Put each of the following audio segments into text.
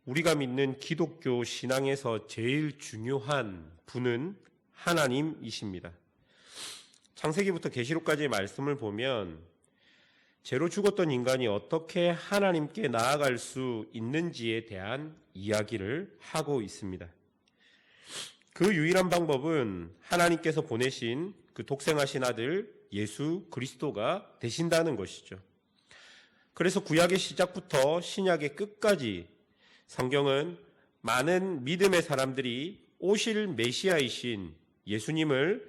우리가 믿는 기독교 신앙에서 제일 중요한 분은 하나님이십니다. 창세기부터 계시록까지의 말씀을 보면 죄로 죽었던 인간이 어떻게 하나님께 나아갈 수 있는지에 대한 이야기를 하고 있습니다. 그 유일한 방법은 하나님께서 보내신 그 독생하신 아들 예수 그리스도가 되신다는 것이죠. 그래서 구약의 시작부터 신약의 끝까지 성경은 많은 믿음의 사람들이 오실 메시아이신 예수님을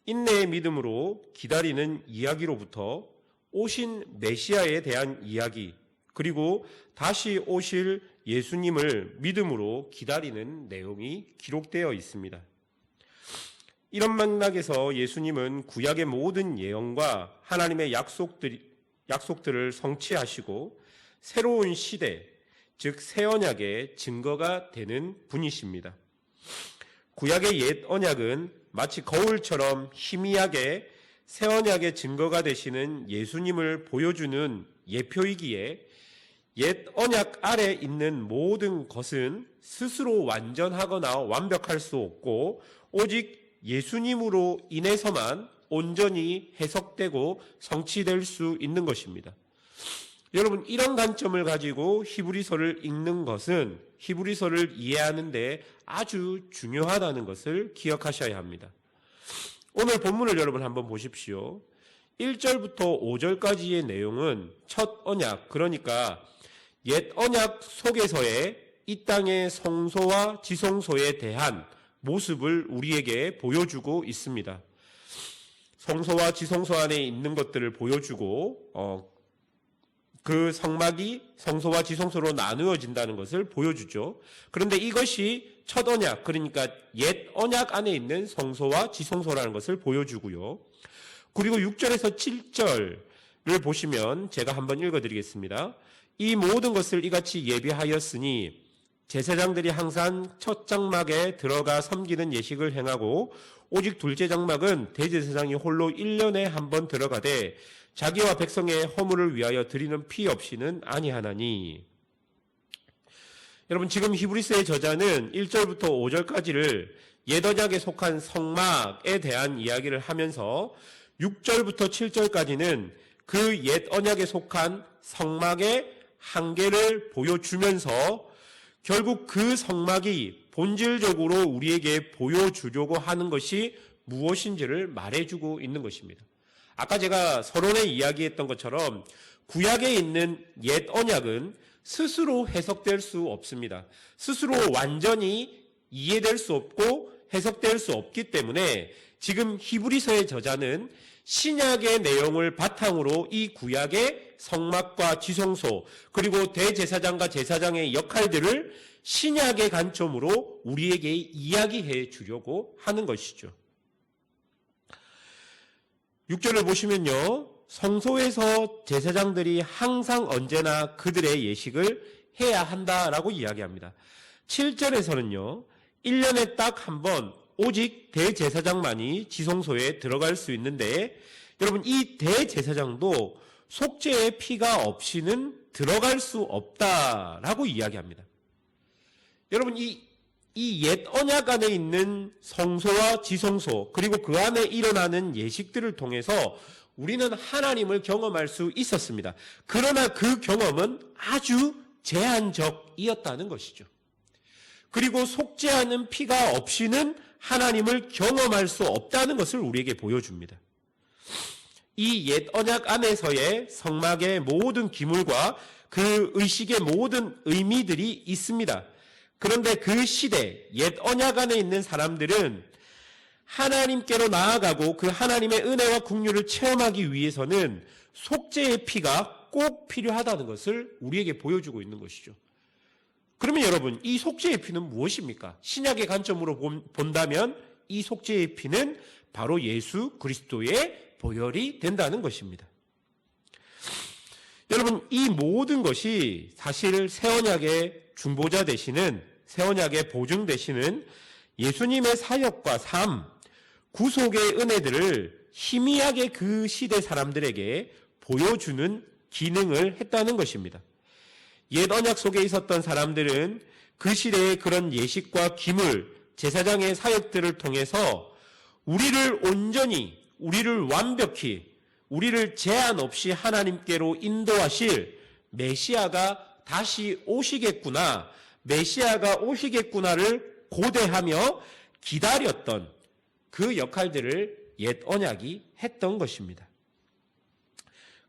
인내의 믿음으로 기다리는 이야기로부터 오신 메시아에 대한 이야기, 그리고 다시 오실 예수님을 믿음으로 기다리는 내용이 기록되어 있습니다. 이런 맥락에서 예수님은 구약의 모든 예언과 하나님의 약속들을 성취하시고 새로운 시대, 즉 새 언약의 증거가 되는 분이십니다. 구약의 옛 언약은 마치 거울처럼 희미하게 새 언약의 증거가 되시는 예수님을 보여주는 예표이기에 옛 언약 아래 있는 모든 것은 스스로 완전하거나 완벽할 수 없고 오직 예수님으로 인해서만 온전히 해석되고 성취될 수 있는 것입니다. 여러분, 이런 관점을 가지고 히브리서를 읽는 것은 히브리서를 이해하는 데 아주 중요하다는 것을 기억하셔야 합니다. 오늘 본문을 여러분 한번 보십시오. 1절부터 5절까지의 내용은 첫 언약, 그러니까 옛 언약 속에서의 이 땅의 성소와 지성소에 대한 모습을 우리에게 보여주고 있습니다. 성소와 지성소 안에 있는 것들을 보여주고 그 성막이 성소와 지성소로 나누어진다는 것을 보여주죠. 그런데 이것이 첫 언약, 그러니까 옛 언약 안에 있는 성소와 지성소라는 것을 보여주고요. 그리고 6절에서 7절을 보시면 제가 한번 읽어드리겠습니다. 이 모든 것을 이같이 예비하였으니 제사장들이 항상 첫 장막에 들어가 섬기는 예식을 행하고 오직 둘째 장막은 대제사장이 홀로 1년에 한 번 들어가되 자기와 백성의 허물을 위하여 드리는 피 없이는 아니하나니. 여러분, 지금 히브리서의 저자는 1절부터 5절까지를 옛 언약에 속한 성막에 대한 이야기를 하면서 6절부터 7절까지는 그 옛 언약에 속한 성막의 한계를 보여주면서 결국 그 성막이 본질적으로 우리에게 보여주려고 하는 것이 무엇인지를 말해주고 있는 것입니다. 아까 제가 서론에 이야기했던 것처럼 구약에 있는 옛 언약은 스스로 해석될 수 없습니다. 스스로 완전히 이해될 수 없고 해석될 수 없기 때문에 지금 히브리서의 저자는 신약의 내용을 바탕으로 이 구약의 성막과 지성소 그리고 대제사장과 제사장의 역할들을 신약의 관점으로 우리에게 이야기해 주려고 하는 것이죠. 6절을 보시면요, 성소에서 제사장들이 항상 언제나 그들의 예식을 해야 한다라고 이야기합니다. 7절에서는요, 1년에 딱 한 번 오직 대제사장만이 지성소에 들어갈 수 있는데, 여러분, 이 대제사장도 속죄의 피가 없이는 들어갈 수 없다라고 이야기합니다. 여러분, 이 옛 언약 안에 있는 성소와 지성소 그리고 그 안에 일어나는 예식들을 통해서 우리는 하나님을 경험할 수 있었습니다. 그러나 그 경험은 아주 제한적이었다는 것이죠. 그리고 속죄하는 피가 없이는 하나님을 경험할 수 없다는 것을 우리에게 보여줍니다. 이 옛 언약 안에서의 성막의 모든 기물과 그 의식의 모든 의미들이 있습니다. 그런데 그 시대, 옛 언약 안에 있는 사람들은 하나님께로 나아가고 그 하나님의 은혜와 긍휼을 체험하기 위해서는 속죄의 피가 꼭 필요하다는 것을 우리에게 보여주고 있는 것이죠. 그러면 여러분, 이 속죄의 피는 무엇입니까? 신약의 관점으로 본다면 이 속죄의 피는 바로 예수 그리스도의 보혈이 된다는 것입니다. 여러분, 이 모든 것이 사실 새 언약의 중보자 되시는, 새 언약의 보증 되시는 예수님의 사역과 삶, 구속의 은혜들을 희미하게 그 시대 사람들에게 보여주는 기능을 했다는 것입니다. 옛 언약 속에 있었던 사람들은 그 시대의 그런 예식과 기물, 제사장의 사역들을 통해서 우리를 온전히, 우리를 완벽히, 우리를 제한 없이 하나님께로 인도하실 메시아가 다시 오시겠구나, 메시아가 오시겠구나를 고대하며 기다렸던 그 역할들을 옛 언약이 했던 것입니다.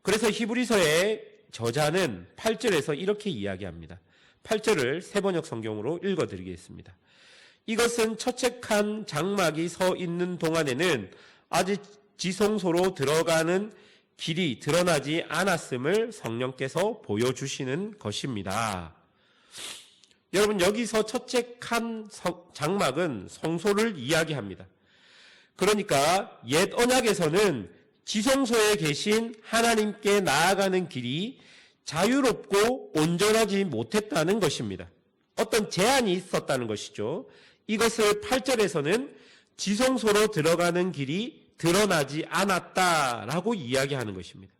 그래서 히브리서의 저자는 8절에서 이렇게 이야기합니다. 8절을 세번역 성경으로 읽어드리겠습니다. 이것은 처책한 장막이 서 있는 동안에는 아직 지성소로 들어가는 길이 드러나지 않았음을 성령께서 보여주시는 것입니다. 여러분, 여기서 처책한 장막은 성소를 이야기합니다. 그러니까 옛 언약에서는 지성소에 계신 하나님께 나아가는 길이 자유롭고 온전하지 못했다는 것입니다. 어떤 제한이 있었다는 것이죠. 이것을 8절에서는 지성소로 들어가는 길이 드러나지 않았다라고 이야기하는 것입니다.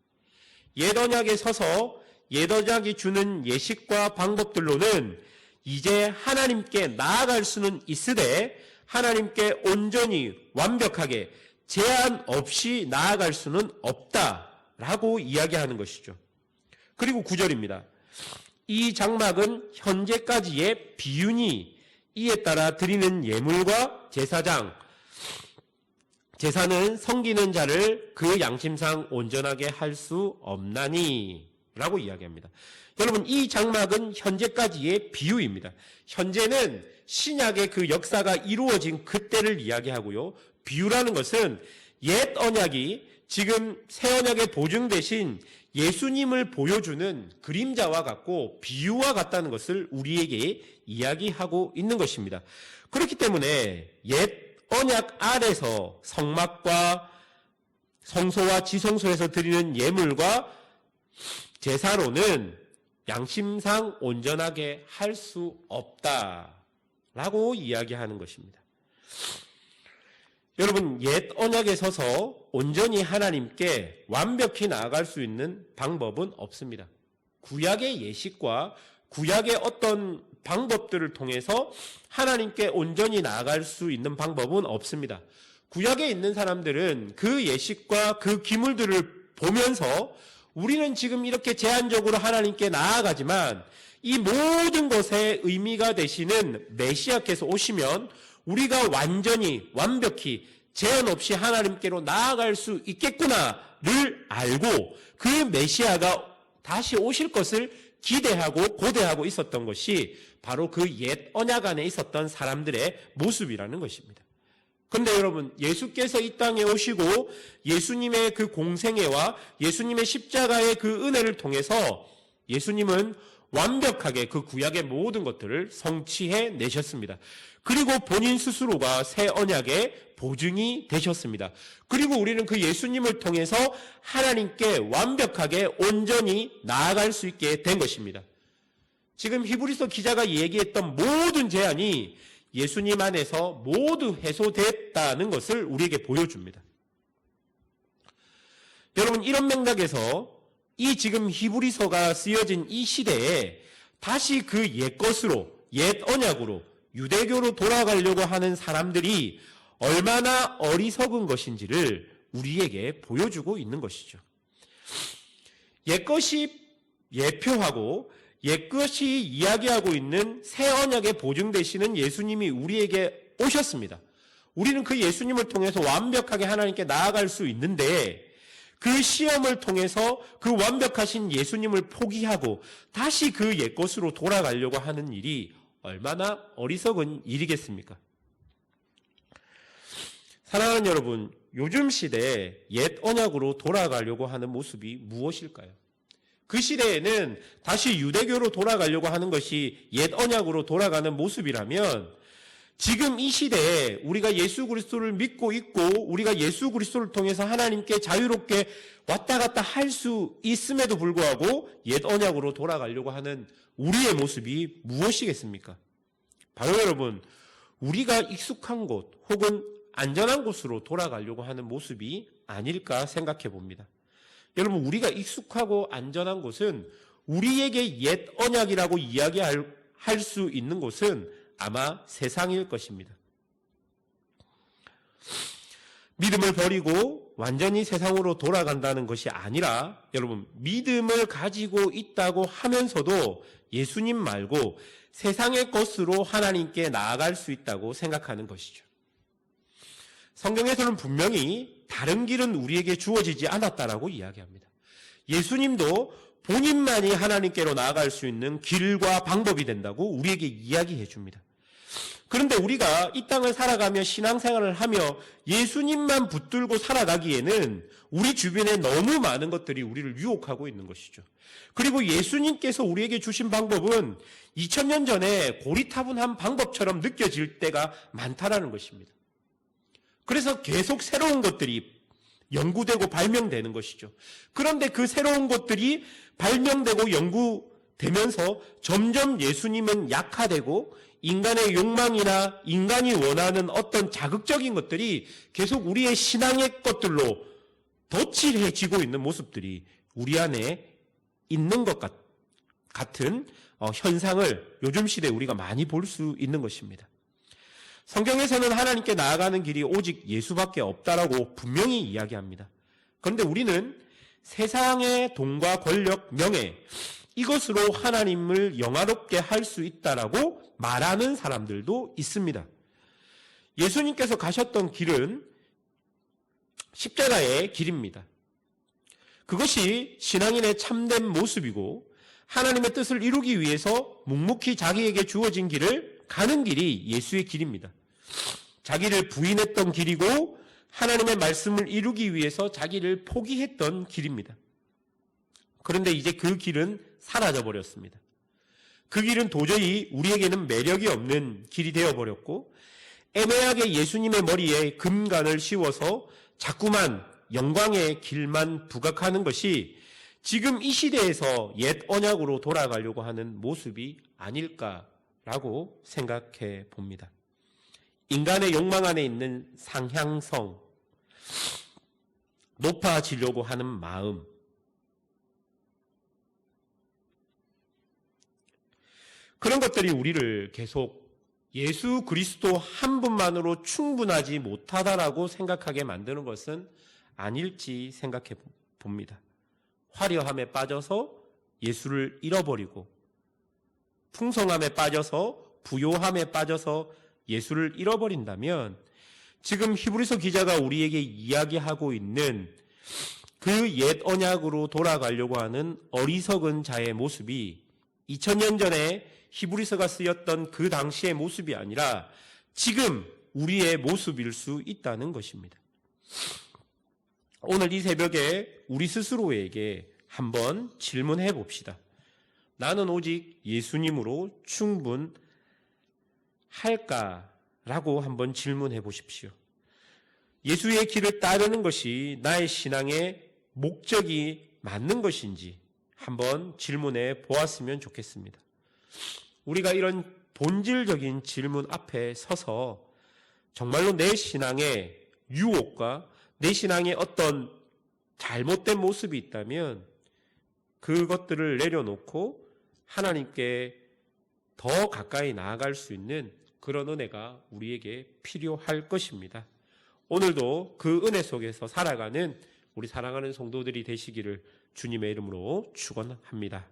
옛 언약에 서서 옛 언약이 주는 예식과 방법들로는 이제 하나님께 나아갈 수는 있으되 하나님께 온전히 완벽하게 제한 없이 나아갈 수는 없다라고 이야기하는 것이죠. 그리고 9절입니다. 이 장막은 현재까지의 비유니 이에 따라 드리는 예물과 제사는 섬기는 자를 그 양심상 온전하게 할 수 없나니 라고 이야기합니다. 여러분, 이 장막은 현재까지의 비유입니다. 현재는 신약의 그 역사가 이루어진 그때를 이야기하고요. 비유라는 것은 옛 언약이 지금 새 언약의 보증 대신 예수님을 보여주는 그림자와 같고 비유와 같다는 것을 우리에게 이야기하고 있는 것입니다. 그렇기 때문에 옛 언약 아래서 성막과 성소와 지성소에서 드리는 예물과 제사로는 양심상 온전하게 할 수 없다라고 이야기하는 것입니다. 여러분, 옛 언약에 서서 온전히 하나님께 완벽히 나아갈 수 있는 방법은 없습니다. 구약의 예식과 구약의 어떤 방법들을 통해서 하나님께 온전히 나아갈 수 있는 방법은 없습니다. 구약에 있는 사람들은 그 예식과 그 기물들을 보면서 우리는 지금 이렇게 제한적으로 하나님께 나아가지만 이 모든 것에 의미가 되시는 메시아께서 오시면 우리가 완전히 완벽히 제한 없이 하나님께로 나아갈 수 있겠구나를 알고 그 메시아가 다시 오실 것을 기대하고 고대하고 있었던 것이 바로 그 옛 언약 안에 있었던 사람들의 모습이라는 것입니다. 그런데 여러분, 예수께서 이 땅에 오시고 예수님의 그 공생애와 예수님의 십자가의 그 은혜를 통해서 예수님은 완벽하게 그 구약의 모든 것들을 성취해 내셨습니다. 그리고 본인 스스로가 새 언약의 보증이 되셨습니다. 그리고 우리는 그 예수님을 통해서 하나님께 완벽하게 온전히 나아갈 수 있게 된 것입니다. 지금 히브리서 기자가 얘기했던 모든 제한이 예수님 안에서 모두 해소됐다는 것을 우리에게 보여줍니다. 여러분, 이런 맥락에서 이 지금 히브리서가 쓰여진 이 시대에 다시 그 옛것으로, 옛 언약으로, 유대교로 돌아가려고 하는 사람들이 얼마나 어리석은 것인지를 우리에게 보여주고 있는 것이죠. 옛것이 예표하고 옛것이 이야기하고 있는 새 언약에 보증되시는 예수님이 우리에게 오셨습니다. 우리는 그 예수님을 통해서 완벽하게 하나님께 나아갈 수 있는데 그 시험을 통해서 그 완벽하신 예수님을 포기하고 다시 그 옛것으로 돌아가려고 하는 일이 얼마나 어리석은 일이겠습니까? 사랑하는 여러분, 요즘 시대에 옛 언약으로 돌아가려고 하는 모습이 무엇일까요? 그 시대에는 다시 유대교로 돌아가려고 하는 것이 옛 언약으로 돌아가는 모습이라면 지금 이 시대에 우리가 예수 그리스도를 믿고 있고 우리가 예수 그리스도를 통해서 하나님께 자유롭게 왔다 갔다 할 수 있음에도 불구하고 옛 언약으로 돌아가려고 하는 우리의 모습이 무엇이겠습니까? 바로 여러분, 우리가 익숙한 곳 혹은 안전한 곳으로 돌아가려고 하는 모습이 아닐까 생각해 봅니다. 여러분, 우리가 익숙하고 안전한 곳은 우리에게 옛 언약이라고 이야기할 할 수 있는 곳은 아마 세상일 것입니다. 믿음을 버리고 완전히 세상으로 돌아간다는 것이 아니라 여러분, 믿음을 가지고 있다고 하면서도 예수님 말고 세상의 것으로 하나님께 나아갈 수 있다고 생각하는 것이죠. 성경에서는 분명히 다른 길은 우리에게 주어지지 않았다라고 이야기합니다. 예수님도 본인만이 하나님께로 나아갈 수 있는 길과 방법이 된다고 우리에게 이야기해 줍니다. 그런데 우리가 이 땅을 살아가며 신앙생활을 하며 예수님만 붙들고 살아가기에는 우리 주변에 너무 많은 것들이 우리를 유혹하고 있는 것이죠. 그리고 예수님께서 우리에게 주신 방법은 2000년 전에 고리타분한 방법처럼 느껴질 때가 많다라는 것입니다. 그래서 계속 새로운 것들이 연구되고 발명되는 것이죠. 그런데 그 새로운 것들이 발명되고 연구되면서 점점 예수님은 약화되고 인간의 욕망이나 인간이 원하는 어떤 자극적인 것들이 계속 우리의 신앙의 것들로 덧칠해지고 있는 모습들이 우리 안에 있는 것 같은 현상을 요즘 시대에 우리가 많이 볼 수 있는 것입니다. 성경에서는 하나님께 나아가는 길이 오직 예수밖에 없다라고 분명히 이야기합니다. 그런데 우리는 세상의 돈과 권력, 명예, 이것으로 하나님을 영화롭게 할 수 있다라고 말하는 사람들도 있습니다. 예수님께서 가셨던 길은 십자가의 길입니다. 그것이 신앙인의 참된 모습이고 하나님의 뜻을 이루기 위해서 묵묵히 자기에게 주어진 길을 가는 길이 예수의 길입니다. 자기를 부인했던 길이고 하나님의 말씀을 이루기 위해서 자기를 포기했던 길입니다. 그런데 이제 그 길은 사라져 버렸습니다. 그 길은 도저히 우리에게는 매력이 없는 길이 되어버렸고 애매하게 예수님의 머리에 금관을 씌워서 자꾸만 영광의 길만 부각하는 것이 지금 이 시대에서 옛 언약으로 돌아가려고 하는 모습이 아닐까라고 생각해 봅니다. 인간의 욕망 안에 있는 상향성, 높아지려고 하는 마음, 그런 것들이 우리를 계속 예수 그리스도 한 분만으로 충분하지 못하다라고 생각하게 만드는 것은 아닐지 생각해 봅니다. 화려함에 빠져서 예수를 잃어버리고 풍성함에 빠져서 부요함에 빠져서 예수를 잃어버린다면 지금 히브리서 기자가 우리에게 이야기하고 있는 그 옛 언약으로 돌아가려고 하는 어리석은 자의 모습이 2000년 전에 히브리서가 쓰였던 그 당시의 모습이 아니라 지금 우리의 모습일 수 있다는 것입니다. 오늘 이 새벽에 우리 스스로에게 한번 질문해 봅시다. 나는 오직 예수님으로 충분할까라고 한번 질문해 보십시오. 예수의 길을 따르는 것이 나의 신앙의 목적이 맞는 것인지 한번 질문해 보았으면 좋겠습니다. 우리가 이런 본질적인 질문 앞에 서서 정말로 내 신앙의 유혹과 내 신앙의 어떤 잘못된 모습이 있다면 그것들을 내려놓고 하나님께 더 가까이 나아갈 수 있는 그런 은혜가 우리에게 필요할 것입니다. 오늘도 그 은혜 속에서 살아가는 우리 사랑하는 성도들이 되시기를 주님의 이름으로 축원합니다.